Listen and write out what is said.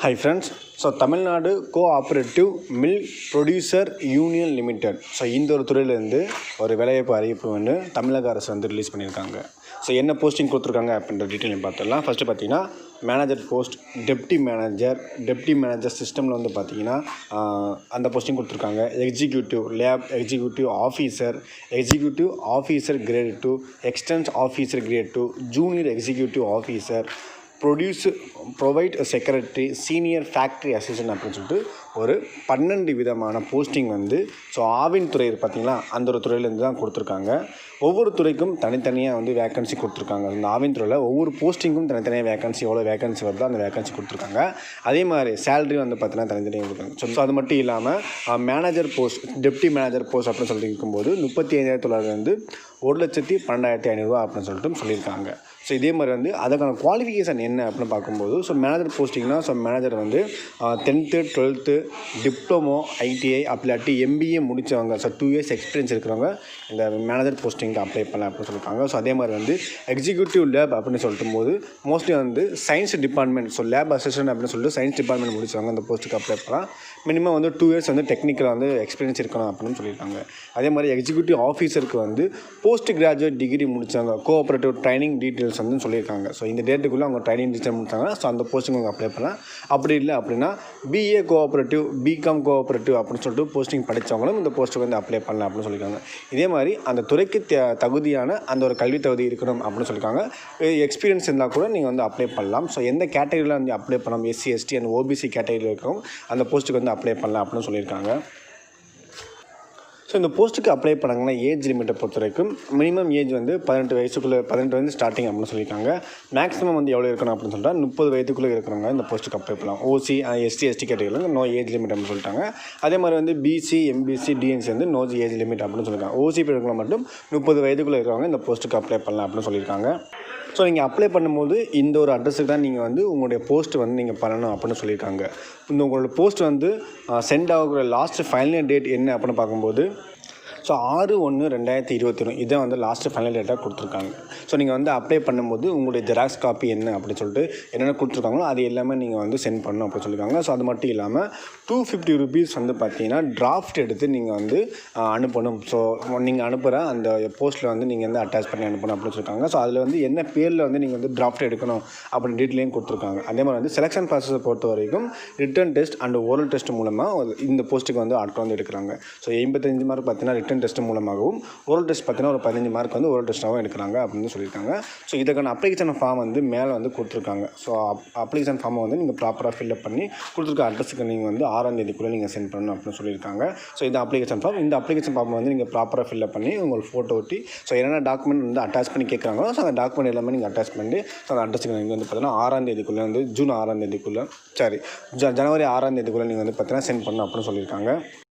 Hi friends, so Tamilnadu Cooperative Milk Producer Union Limited. So இந்த ஒரு துறையிலேருந்து ஒரு வேலைவாய்ப்பு அறிவிப்பு வந்து தமிழக அரசு வந்து ரிலீஸ் பண்ணியிருக்காங்க. ஸோ என்ன போஸ்டிங் கொடுத்துருக்காங்க அப்படின்ற டீட்டெயில் பார்த்துடலாம். ஃபஸ்ட்டு பார்த்தீங்கன்னா மேனேஜர் போஸ்ட், டெப்டி மேனேஜர் சிஸ்டமில் வந்து பார்த்தீங்கன்னா அந்த போஸ்டிங் கொடுத்துருக்காங்க. Executive lab executive officer great 2, extends officer great 2, junior executive officer, provide secretary, senior factory assistant அப்படின்னு சொல்லிட்டு ஒரு 12 விதமான போஸ்டிங் வந்து ஆவின் துறை பார்த்தீங்களா, அந்த ஒரு துறையிலேருந்து தான் கொடுத்துருக்காங்க. ஒவ்வொரு துறைக்கும் தனித்தனியாக வந்து வேக்கன்சி கொடுத்துருக்காங்க. அந்த ஆவின் துறையில் ஒவ்வொரு போஸ்டிங்கும் தனித்தனியாக வேக்கன்சி, எவ்வளோ வேக்கன்சி வருதோ அந்த வேக்கன்சி கொடுத்துருக்காங்க. அதே மாதிரி சேலரி வந்து பார்த்தீங்கன்னா தனித்தனியாக கொடுத்தாங்க. ஸோ அது மட்டும் இல்லாமல் manager post, deputy manager post அப்படின்னு சொல்லிட்டு இருக்கும்போது 35,900 1,12,500 அப்படின்னு சொல்லிட்டு சொல்லியிருக்காங்க. ஸோ இதே மாதிரி வந்து அதுக்கான குவாலிஃபிகேஷன் என்ன அப்படின்னு பார்க்கும்போது, மேனேஜர் போஸ்டிங்னா மேனேஜர் வந்து 10th 12th டிப்ளமோ, ஐடிஐ அப்படி இல்லாட்டி எம்பிஏ முடித்தவங்க, 2 years எக்ஸ்பீரியன்ஸ் இருக்கிறவங்க இந்த மேனேஜர் போஸ்டிங்க்கு அப்ளை பண்ணலாம் அப்படின்னு சொல்லியிருக்காங்க. ஸோ அதே மாதிரி வந்து எக்ஸிக்யூட்டிவ் லேப் அப்படின்னு சொல்லிட்டு போது மோஸ்ட்லி வந்து சயின்ஸ் டிபார்ட்மெண்ட், லேப் அசிஸ்டன்ட் அப்படின்னு சொல்லிட்டு சயின்ஸ் டிபார்ட்மெண்ட் முடிச்சவங்க அந்த போஸ்ட்டுக்கு அப்ளை பண்ணலாம். மினிமம் வந்து 2 years வந்து டெக்னிக்கலாக வந்து எக்ஸ்பீரியன்ஸ் இருக்கணும் அப்படின்னு சொல்லியிருக்காங்க. அதே மாதிரி எக்ஸிக்யூட்டிவ் ஆஃபீஸருக்கு வந்து போஸ்ட் கிராஜுவேட் டிகிரி முடித்தவங்க, கோஆப்ரேட்டிவ் ட்ரைனிங் டீட்டெயில்ஸ் வந்து சொல்லியிருக்காங்க. ஸோ இந்த டேட்டுக்குள்ளே அவங்க ட்ரைனிங் டீச்சர் முடித்தாங்க. ஸோ அந்த போஸ்டிங் அவங்க அப்ளை பண்ணலாம். அப்படி இல்லை அப்படின்னா பிஏ கோஆப்ரேட்டிவ், பிகாம் கோஆப்ரேட்டிவ் அப்படின்னு சொல்லிட்டு போஸ்டிங் படித்தவங்களும் இந்த போஸ்ட்டுக்கு வந்து அப்ளை பண்ணலாம் அப்படின்னு சொல்லியிருக்காங்க. இதே மாதிரி அந்த துறைக்கு தகுதியான அந்த ஒரு கல்வி தகுதி இருக்கணும் அப்படின்னு சொல்லியிருக்காங்க. எக்ஸ்பீரியன்ஸ் இருந்தால் கூட நீங்கள் வந்து அப்ளை பண்ணலாம். ஸோ எந்த கேட்டகரியில் வந்து அப்ளை பண்ணலாம், எஸ்சி எஸ்டி அண்ட் ஓபிசி கேட்டகரியில் இருக்கிறவங்க அந்த போஸ்ட்டுக்கு வந்து அப்ளை பண்ணலாம் அப்படின்னு சொல்லியிருக்காங்க. ஸோ இந்த போஸ்ட்டுக்கு அப்ளை பண்ணாங்கன்னா ஏஜ் லிமிட்டை பொறுத்த வரைக்கும் மினிமம் ஏஜ் வந்து 18 வயசுக்குள்ளே, 18 வந்து ஸ்டார்டிங் அப்படின்னு சொல்லியிருக்காங்க. மேக்ஸிமம் வந்து எவ்வளோ இருக்கணும் அப்படின்னு சொல்லிட்டா 30 வயதுக்குள்ளே இருக்கிறவங்க இந்த போஸ்ட்டுக்கு அப்ளை பண்ணலாம். ஓசி, எஸ்டி கேட்டகரியில் நோ ஏஜ் லிமிட் அப்படின்னு சொல்லிட்டாங்க. அதே மாதிரி வந்து பிசி, எம்பிசி, டிஎன்சி வந்து நோ ஏஜ் லிமிட் அப்படின்னு சொல்லியிருக்காங்க. ஓசி பிரிவுகளை மட்டும் 30 வயதுக்குள்ளே இருக்கிறவங்க இந்த போஸ்ட்டுக்கு அப்ளை பண்ணலாம் அப்படின்னு சொல்லியிருக்காங்க. ஸோ நீங்கள் அப்ளை பண்ணும்போது இந்த ஒரு அட்ரஸுக்கு தான் நீங்கள் வந்து உங்களுடைய போஸ்ட் வந்து நீங்கள் பண்ணணும் அப்படின்னு சொல்லியிருக்காங்க. இந்த உங்களோட போஸ்ட் வந்து சென்ட் ஆகிற லாஸ்ட் ஃபைனல் டேட் என்ன அப்படின்னு பார்க்கும்போது 6/1/2021 இதை வந்து லாஸ்ட்டு ஃபைனல் டேட்டாக கொடுத்துருக்காங்க. ஸோ நீங்கள் வந்து அப்ளை பண்ணும்போது உங்களுடைய ஜெராக்ஸ் காப்பி என்ன அப்படின்னு சொல்லிட்டு என்னென்ன கொடுத்துருக்காங்களோ அது எல்லாமே நீங்கள் வந்து சென்ட் பண்ணணும் அப்படின்னு சொல்லியிருக்காங்க. ஸோ அது மட்டும் இல்லாமல் 250 rupees வந்து பார்த்தீங்கன்னா டிராஃப்ட் எடுத்து நீங்கள் வந்து அனுப்பணும். ஸோ நீங்கள் அனுப்புகிற அந்த போஸ்ட்டில் வந்து நீங்கள் வந்து அட்டாச் பண்ணி அனுப்பணும் அப்படின்னு சொல்லியிருக்காங்க. ஸோ அதில் வந்து என்ன பேரில் வந்து நீங்கள் வந்து டிராஃப்ட் எடுக்கணும் அப்படின்னு டீட்டெயிலையும் கொடுத்துருக்காங்க. அதே மாதிரி வந்து செலெக்ஷன் ப்ராசஸை பொறுத்த வரைக்கும் written test and oral test மூலமாக இந்த போஸ்ட்டுக்கு வந்து ஆட்கள் வந்து எடுக்கிறாங்க. ஸோ 85 மார்க் பார்த்தீங்கன்னா ரிட்டன் டெஸ்ட் மூலமாகவும், ஓரல் டெஸ்ட் பார்த்தீங்கன்னா ஒரு 15 மார்க் வந்து ஓரல் டெஸ்ட்டாகவும் எடுக்கிறாங்க அப்படின்னு சொல்லியிருக்காங்க. ஸோ இதுக்கான அப்ளிகேஷன் ஃபார்ம் வந்து மேலே வந்து கொடுத்துருக்காங்க. ஸோ அப்ளிகேஷன் ஃபார்மை வந்து நீங்கள் ப்ராப்பராக ஃபில்அப் பண்ணி கொடுத்துருக்க அட்ரஸுக்கு நீங்கள் வந்து 6ஆம் தேதிக்குள்ளே நீங்கள் சென்ட் பண்ணணும் அப்படின்னு சொல்லியிருக்காங்க. ஸோ இந்த அப்ளிகேஷன் ஃபார்ம் வந்து நீங்கள் ப்ராப்பராக ஃபில்அப் பண்ணி உங்களுக்கு ஃபோட்டோ ஒட்டி என்னென்ன டாக்குமெண்ட் வந்து அட்டாச் பண்ணி கேட்குறாங்களோ ஸோ அந்த டாக்குமெண்ட் எல்லாமே நீங்கள் அட்டாச் பண்ணி அந்த அட்ரஸுக்கு நீங்கள் வந்து பார்த்தீங்கன்னா 6ஆம் தேதிக்குள்ளே வந்து ஜனவரி 6ஆம் தேதிக்குள்ளே நீங்கள் வந்து பார்த்தீங்கன்னா சென்ட் பண்ணணும் அப்படின்னு சொல்லியிருக்காங்க.